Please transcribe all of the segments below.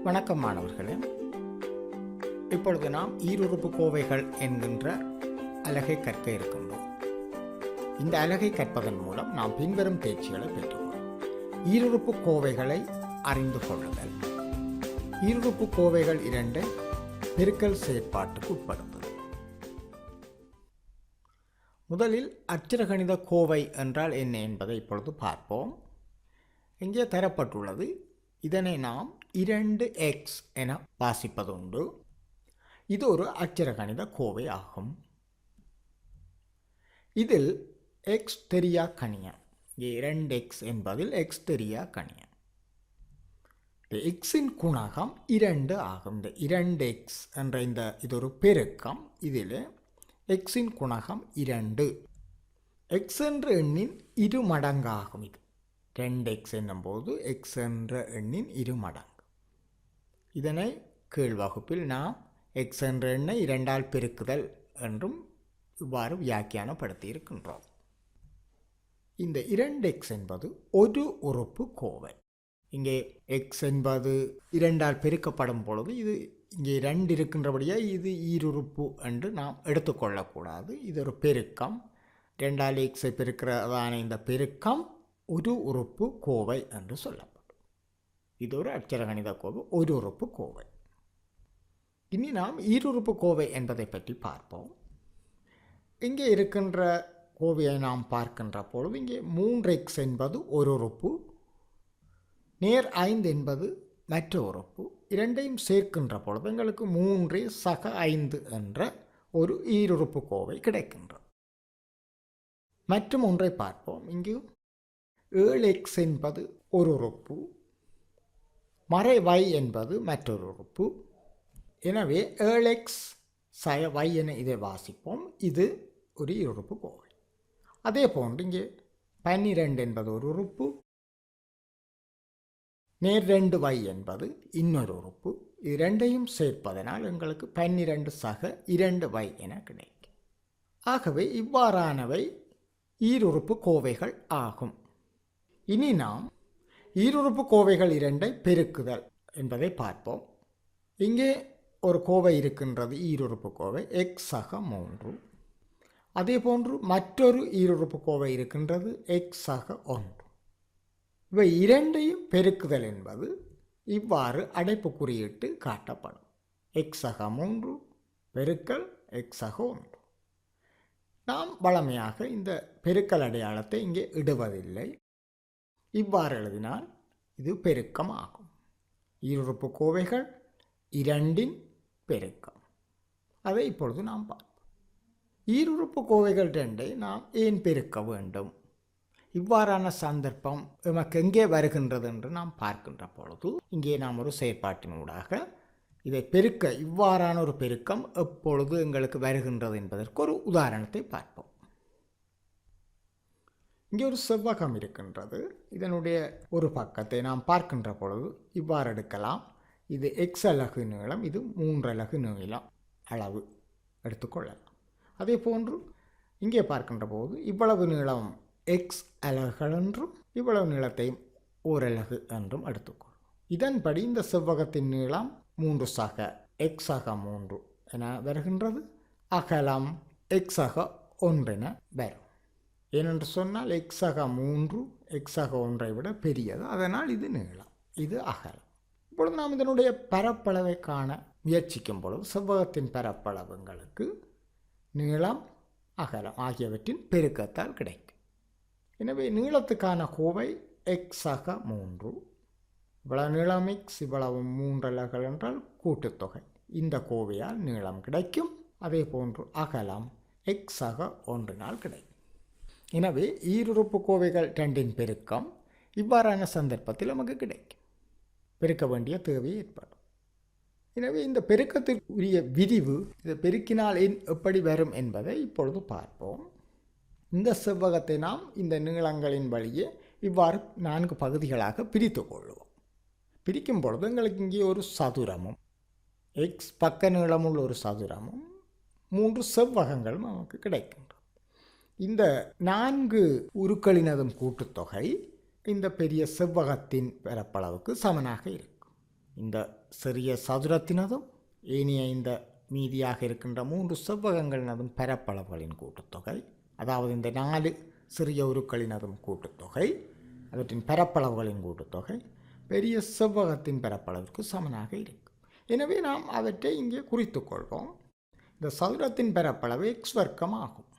வணக்கம் மாணவர்களே. இப்பொழுது நாம் ஈருறுப்பு கோவைகள் என்கின்ற அலகை கற்க இருக்கின்றோம். இந்த அலகை கற்பதன் மூலம் நாம் பின்வரும் தேர்ச்சிகளை பெற்றுள்ளோம். ஈருறுப்பு கோவைகளை அறிந்து கொள்ளுதல், ஈருறுப்பு கோவைகள் இரண்டு பெருக்கல் செயற்பாட்டுக்கு உட்படுத்துதல். முதலில் அட்சரகணித கோவை என்றால் என்ன என்பதை இப்பொழுது பார்ப்போம். இங்கே தரப்பட்டுள்ளது. இதனை நாம் 2x என வாசிப்பதுண்டு. இது ஒரு அட்சரகணித கோவை ஆகும். இதில் x தெரியா கணியம். இங்கே 2x என்பதில் x தெரியா கணியம். எக்ஸின் குணகம் 2 ஆகும். இந்த 2x என்ற இது ஒரு பெருக்கம். இதில் எக்ஸின் குணகம் 2. x என்ற எண்ணின் 2 மடங்காகும். இது 2x என்னும்போது x என்ற எண்ணின் 2 மடங்கு. இதனை கீழ் வகுப்பில் நாம் x என்ற எண்ணை 2ஆல் பெருக்குதல் என்றும் இவ்வாறு வியாக்கியானப்படுத்தி இருக்கின்றோம். இந்த 2x என்பது ஒரு உறுப்பு கோவை. இங்கே x என்பது 2ஆல் பெருக்கப்படும் பொழுது இது இங்கே 2 இருக்கின்றபடியாக இது ஈருறுப்பு என்று நாம் எடுத்துக்கொள்ளக்கூடாது. இது ஒரு பெருக்கம். 2ஆல் x பெருக்கிறதான இந்த பெருக்கம் ஒரு உறுப்பு கோவை என்று சொல்லப்படும். இது ஒரு அட்சரகணித கோவை, ஒரு உறுப்பு கோவை. இனி நாம் ஈருறுப்பு கோவை என்பதை பற்றி பார்ப்போம். இங்கே இருக்கின்ற கோவையை நாம் பார்க்கின்ற பொழுது இங்கே 3x என்பது ஒரு உறுப்பு, நேர் 5 என்பது மற்ற உறுப்பு. இரண்டையும் சேர்க்கின்ற பொழுது எங்களுக்கு 3 சக 5 என்ற ஒரு ஈருறுப்பு கோவை கிடைக்கின்றது. மற்றும் ஒன்றை பார்ப்போம். இங்கு 7x என்பது ஒரு உறுப்பு, மறை y என்பது மற்றொரு உறுப்பு. எனவே 7x சய y என இதை வாசிப்போம். இது ஒரு ஈருறுப்பு கோவை. அதே போன்று இங்கே 12 என்பது ஒரு உறுப்பு, நேர் 2y என்பது இன்னொரு உறுப்பு. இது ரெண்டையும் சேர்ப்பதனால் எங்களுக்கு 12 சக 2y என கிடைக்கும். ஆகவே இவ்வாறானவை ஈருறுப்பு கோவைகள் ஆகும். இனி நாம் ஈருறுப்பு கோவைகள் இரண்டை பெருக்குதல் என்பதை பார்ப்போம். இங்கே ஒரு கோவை இருக்கின்றது, ஈருறுப்பு கோவை x சக 3. அதே போன்று மற்றொரு ஈருறுப்பு கோவை இருக்கின்றது x சக 1. இவை இரண்டையும் பெருக்குதல் என்பது இவ்வாறு அடைப்பு குறியிட்டு காட்டப்படும். x சக 3 பெருக்கல் x சக 1. நாம் வழமையாக இந்த பெருக்கல் அடையாளத்தை இங்கே இடுவதில்லை. இவ்வாறு எழுதினால் இது பெருக்கம் ஆகும். ஈருறுப்பு கோவைகள் இரண்டின் பெருக்கம். அதை இப்பொழுது நாம் பார்ப்போம். ஈருறுப்பு கோவைகள் ரெண்டை நாம் ஏன் பெருக்க வேண்டும்? இவ்வாறான சந்தர்ப்பம் நமக்கு எங்கே வருகின்றது என்று நாம் பார்க்கின்ற பொழுது இங்கே நாம் ஒரு செயற்பாட்டினூடாக இதை பெருக்க, இவ்வாறான ஒரு பெருக்கம் எப்பொழுது எங்களுக்கு வருகின்றது என்பதற்கு ஒரு உதாரணத்தை பார்ப்போம். இங்கே ஒரு செவ்வகம் இருக்கின்றது. இதனுடைய ஒரு பக்கத்தை நாம் பார்க்கின்ற பொழுது இவ்வாறு எடுக்கலாம். இது x அலகு நீளம், இது 3 அலகு நீளம் அளவு எடுத்துக்கொள்ளலாம். அதே போன்று இங்கே பார்க்கின்ற போது இவ்வளவு நீளம் x அலகுகள் என்றும் இவ்வளவு நீளத்தையும் ஓரலகு என்றும் எடுத்துக்கொள்ளும். இதன்படி இந்த செவ்வகத்தின் நீளம் 3 சக x சக 3 என வருகின்றது. அகலம் x சக 1 என வரும். ஏனென்று சொன்னால் x சக 3 x சக 1 விட பெரியது. அதனால் இது நீளம், இது அகலம். இப்பொழுது நாம் இதனுடைய பரப்பளவை காண முயற்சிக்கும் பொழுது செவ்வகத்தின் பரப்பளவுங்களுக்கு நீளம் அகலம் ஆகியவற்றின் பெருக்கத்தால் கிடைக்கும். எனவே நீளத்துக்கான கோவை x சக 3. இவ்வளவு நீளம் x, இவ்வளவு 3 அலகுகள் என்றால் கூட்டுத்தொகை. இந்த கோவையால் நீளம் கிடைக்கும். அதே போன்று அகலம் x சக 1 கிடைக்கும். எனவே ஈருறுப்பு கோவைகள் ரெண்டின் பெருக்கம் இவ்வாறான சந்தர்ப்பத்தில் நமக்கு கிடைக்கும். பெருக்க வேண்டிய தேவை ஏற்படும். எனவே இந்த பெருக்கத்தில் உரிய விரிவு, இதை பெருக்கினால் எப்படி வரும் என்பதை இப்பொழுது பார்ப்போம். இந்த செவ்வகத்தை நாம் இந்த நீளங்களின் வழியே இவ்வாறு 4 பகுதிகளாக பிரித்து கொள்வோம். பிரிக்கும் பொழுது எங்களுக்கு இங்கே ஒரு சதுரமும் x பக்க நீளமுள்ள ஒரு சதுரமும் 3 செவ்வகங்களும் நமக்கு கிடைக்கின்றன. இந்த 4 உருக்களினதும் கூட்டுத்தொகை இந்த பெரிய செவ்வகத்தின் பரப்பளவுக்கு சமனாக இருக்கும். இந்த சிறிய சதுரத்தினதும் ஏனைய இந்த மீதியாக இருக்கின்ற 3 செவ்வகங்களினதும் பரப்பளவுகளின் கூட்டுத்தொகை, அதாவது இந்த 4 சிறிய உருக்களினதும் கூட்டுத்தொகை, அவற்றின் பரப்பளவுகளின் கூட்டுத்தொகை பெரிய செவ்வகத்தின் பரப்பளவிற்கு சமனாக இருக்கும். எனவே நாம் அவற்றை இங்கே குறித்து கொள்வோம். இந்த சதுரத்தின் பரப்பளவு எக்ஸ் வர்க்கம் ஆகும்.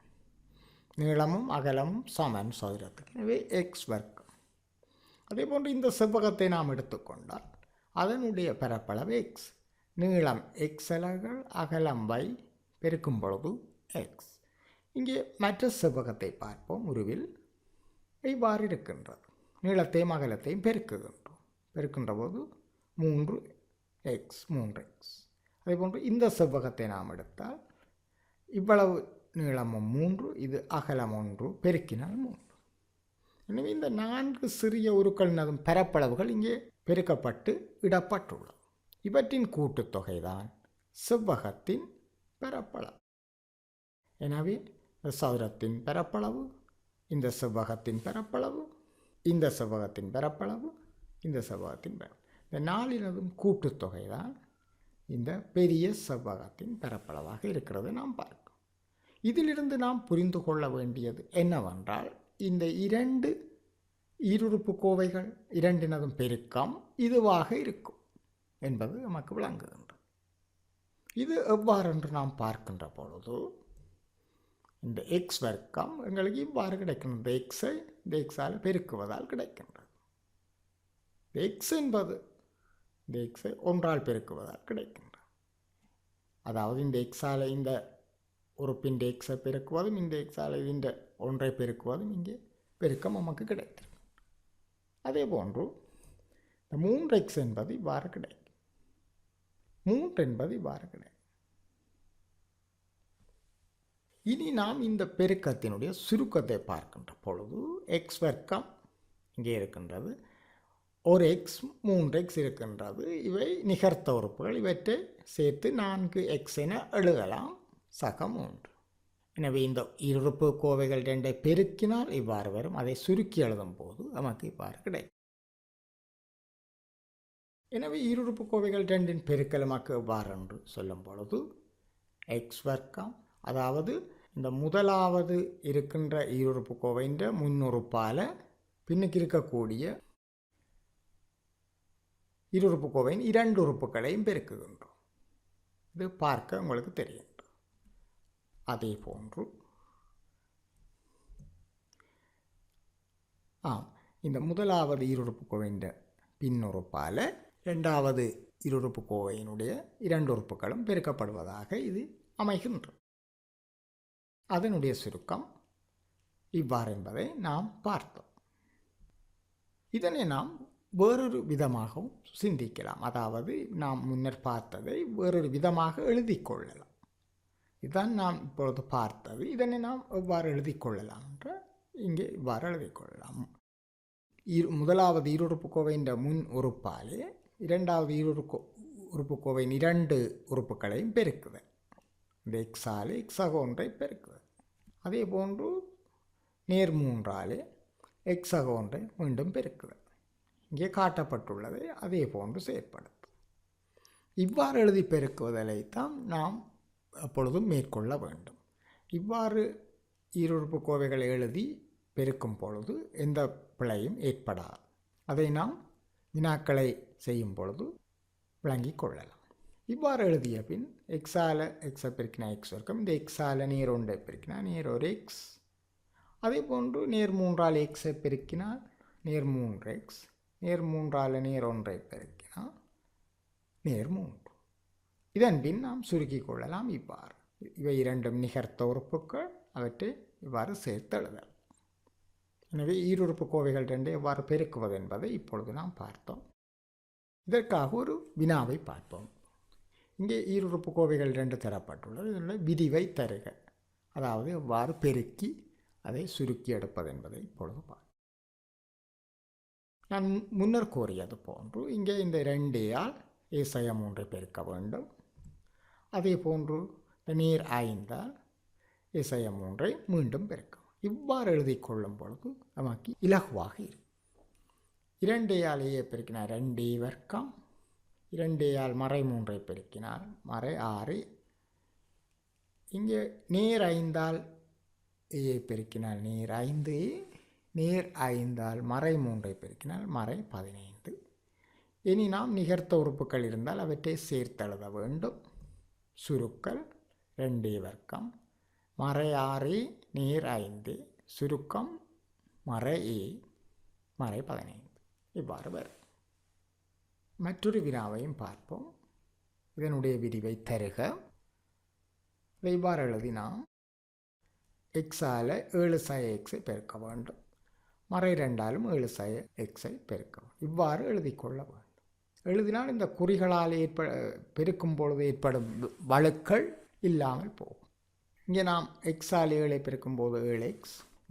நீளமும் அகலமும் சமன் சதுரத்துக்கு, எனவே எக்ஸ் வர்க்கம். அதே போன்று இந்த செவ்வகத்தை நாம் எடுத்துக்கொண்டால் அதனுடைய பரப்பளவு எக்ஸ். நீளம் எக்ஸ் அலகுகள், அகலம் y பெருக்கும் பொழுது எக்ஸ். இங்கே மற்ற செவ்வகத்தை பார்ப்போம். உருவில் இவ்வாறு இருக்கின்றது. நீளத்தையும் அகலத்தையும் பெருக்கின்ற போது 3x 3x. அதேபோன்று இந்த செவ்வகத்தை நாம் எடுத்தால் இவ்வளவு நீளமும் 3, இது அகலம் 1, பெருக்கினால் 3. எனவே இந்த 4 சிறிய உருக்களினதும் பரப்பளவுகள் இங்கே பெருக்கப்பட்டு இடப்பட்டுள்ளது. இவற்றின் கூட்டுத்தொகை தான் செவ்வகத்தின் பரப்பளவு. எனவே சதுரத்தின் பரப்பளவு, இந்த செவ்வகத்தின் பரப்பளவு, இந்த செவ்வகத்தின் பரப்பளவு, இந்த செவ்வகத்தின் பரப்பளவு, இந்த 4னதும் கூட்டுத்தொகை தான் இந்த பெரிய செவ்வகத்தின் பரப்பளவாக இருக்கிறது நாம் பார்க்கிறோம். இதிலிருந்து நாம் புரிந்து கொள்ள வேண்டியது என்னவென்றால், இந்த 2 ஈருறுப்பு கோவைகள் இரண்டினதும் பெருக்கம் இதுவாக இருக்கும் என்பது நமக்கு விளங்குகின்றது. இது எவ்வாறென்று நாம் பார்க்கின்ற பொழுது இந்த எக்ஸ் வர்க்கம் எங்களுக்கு இவ்வாறு கிடைக்கின்றது. இந்த எக்ஸை இந்த எக்ஸால் பெருக்குவதால் கிடைக்கின்றது. இந்த எக்ஸ் என்பது இந்த எக்ஸை ஒன்றால் பெருக்குவதால் கிடைக்கின்றது. அதாவது இந்த எக்ஸால் இந்த உறுப்பின் எக்ஸை பெருக்குவதும் இந்த எக்ஸால் இந்த ஒன்றை பெருக்குவதும் இங்கே பெருக்கம் நமக்கு கிடைத்திருக்கு. அதே போன்று இந்த 3x என்பது இவ்வாறு கிடைக்கும். 3 என்பது இவ்வாறு கிடைக்கும். இனி நாம் இந்த பெருக்கத்தினுடைய சுருக்கத்தை பார்க்கின்ற பொழுது எக்ஸ் வர்க்கம் இங்கே இருக்கின்றது, ஒரு எக்ஸ் 3x இருக்கின்றது. இவை நிகர்த்த உறுப்புகள். இவற்றை சேர்த்து 4x என எழுதலாம். சக 3. எனவே இந்த இருறுப்பு கோவைகள் 2ஐ பெருக்கினால் இவ்வாறு வரும். அதை சுருக்கி எழுதும் போது நமக்கு இவ்வாறு கிடைக்கும். எனவே இருறுப்பு கோவைகள் 2இன் பெருக்கல் நமக்கு எவ்வாறு என்று சொல்லும் பொழுது எக்ஸ் வர்க்கம், அதாவது இந்த முதலாவது இருக்கின்ற ஈருறுப்பு கோவையின் முன்னுறுப்பால் பின்னுக்கு இருக்கக்கூடிய இருறுப்பு கோவையின் 2 உறுப்புகளையும் பெருக்குகின்றோம். இது பார்க்க உங்களுக்கு தெரியும். அதே போன்று இந்த முதலாவது ஈருறுப்பு கோவையின் பின்னுறுப்பால் இரண்டாவது இருறுப்பு கோவையினுடைய 2 உறுப்புகளும் பெருக்கப்படுவதாக இது அமைகின்றது. அதனுடைய சுருக்கம் இவ்வாறு என்பதை நாம் பார்த்தோம். இதனை நாம் வேறொரு விதமாகவும் சிந்திக்கலாம். அதாவது நாம் முன்னர் பார்த்ததை வேறொரு விதமாக எழுதி கொள்ளலாம். இதுதான் நாம் இப்பொழுது பார்த்தது. இதனை நாம் எவ்வாறு எழுதி கொள்ளலாம் என்ற இங்கே இவ்வாறு எழுதி கொள்ளலாம். முதலாவது ஈருறுப்பு கோவையின் முன் உறுப்பாலே இரண்டாவது உறுப்பு கோவையின் 2 உறுப்புகளையும் பெருக்குதல். இந்த எக்ஸாலே எக்ஸாக ஒன்றை பெருக்குதல். அதே போன்று நேர் 3ஆலே எக்ஸாக ஒன்றை மீண்டும் பெருக்குதல். இங்கே காட்டப்பட்டுள்ளதை அதே போன்று செயற்படுத்தும். இவ்வாறு எழுதி பெருக்குவதைத்தான் நாம் அப்பொழுதும் மேற்கொள்ள வேண்டும். இவ்வாறு ஈருறுப்பு கோவைகளை எழுதி பெருக்கும் பொழுது எந்த பிழையும் ஏற்படாது. அதை நாம் வினாக்களை செய்யும் பொழுது விளங்கிக் கொள்ளலாம். இவ்வாறு எழுதிய பின் எக்ஸால் எக்ஸை பெருக்கினா எக்ஸ் வர்க்கம், இந்த எக்ஸால் நேர் 1ஐ பெருக்கினா நேர் ஒரு எக்ஸ், அதே போன்று நேர் 3ஆல் எக்ஸை பெருக்கினால் நேர் 3x, நேர் 3ஆல் நேர் 1ஐ பெருக்கினால் நேர் 3. இதன் பின் நாம் சுருக்கிக் கொள்ளலாம். இவ்வாறு இவை 2 நிகர்த்த உறுப்புகள், அவற்றை இவ்வாறு சேர்த்து எழுதலாம். எனவே ஈருறுப்பு கோவைகள் 2 எவ்வாறு பெருக்குவது என்பதை இப்பொழுது நாம் பார்த்தோம். இதற்காக ஒரு வினாவை பார்ப்போம். இங்கே ஈருறுப்பு கோவைகள் 2 தரப்பட்டுள்ளது. இதில் விரிவை தருக, அதாவது எவ்வாறு பெருக்கி அதை சுருக்கி எடுப்பது என்பதை இப்பொழுது பார்ப்போம். நான் முன்னர் கூறியது போன்று இங்கே இந்த 2ஆல் ஏசைய 3ஐ பெருக்க வேண்டும். அதே போன்று நேர் 5ஆல் ஏசைய 3ஐ மீண்டும் பெருக்கும். இவ்வாறு எழுதி கொள்ளும் பொழுது நமக்கு இலகுவாக இருக்கும். 2ஆல் ஏ பெருக்கினா 2a வர்க்கம், 2 மறை 3 பெருக்கினால் மறை 6. இங்கே நேர் 5 ஏ பெருக்கினால் நேர் 5, நேர் 5 மறை 3 பெருக்கினால் மறை 15. இனி நாம் நிகர்த்த உறுப்புகள் இருந்தால் அவற்றை சேர்த்தெழுத வேண்டும். சுருக்கல் 2 வர்க்கம் மறை 6 நேர் 5 சுருக்கம் மறை ஏ மறை 15 இவ்வாறு வரும். மற்றொரு வினாவையும் பார்ப்போம். இதனுடைய விரிவை தருக. இவ்வாறு எழுதினால் எக்ஸால் 7x பெருக்க வேண்டும். மறை 2ஆலும் 7x பெருக்க வேண்டும். இவ்வாறு எழுதிக்கொள்ள வேண்டும். எழுதினால் இந்த குறிகளால் பெருக்கும் பொழுது ஏற்படும் வழுக்கள் இல்லாமல் போகும். இங்கே நாம் எக்ஸால் 7 பெருக்கும்போது 7x,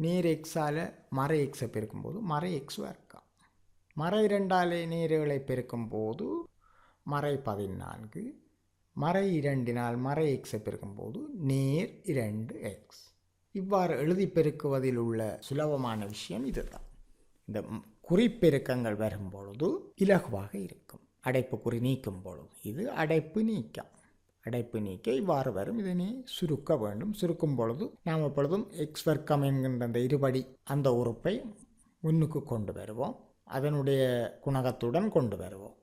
நேர் எக்ஸால் மறை எக்ஸை பெருக்கும்போது மறை எக்ஸ் வர்க்கம். மறை 2ஆல் நேர் 7 பெருக்கும்போது மறை 14, மறை 2னால் மறை எக்ஸை பெருக்கும்போது நேர் 2x. இவ்வாறு எழுதி பெருக்குவதில் உள்ள சுலபமான விஷயம் இதுதான். இந்த குறிப்பெருக்கங்கள் வரும்பொழுது இலகுவாக இருக்கும். அடைப்பு குறி நீக்கும் பொழுது இது அடைப்பு நீக்கம். அடைப்பு நீக்க இவ்வாறு வரும். இதனை சுருக்க வேண்டும். சுருக்கும் பொழுது நாம் எப்பொழுதும் எக்ஸ் வர்க்கம் என்கின்ற அந்த இருபடி அந்த உறுப்பை முன்னுக்கு கொண்டு வருவோம். அதனுடைய குணகத்துடன் கொண்டு வருவோம்.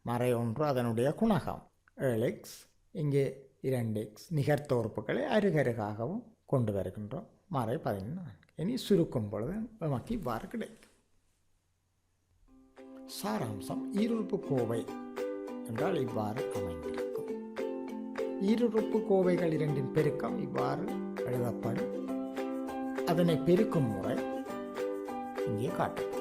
மறை 1 அதனுடைய குணகம் 7x, இங்கே 2x. நிகர்த்த உறுப்புகளை அருகருகாகவும் கொண்டு வருகின்றோம். மறை 14. இனி சுருக்கும் பொழுது நமக்கு இவ்வாறு கிடைக்கும். சாராம்சம் ஈருறுப்பு கோவை என்றால் இவ்வாறு அமைந்திருக்கும். ஈருறுப்பு கோவைகள் இரண்டின் பெருக்கம் இவ்வாறு எழுதப்படும். அதனை பெருக்கும் முறை இங்கே காட்டும்.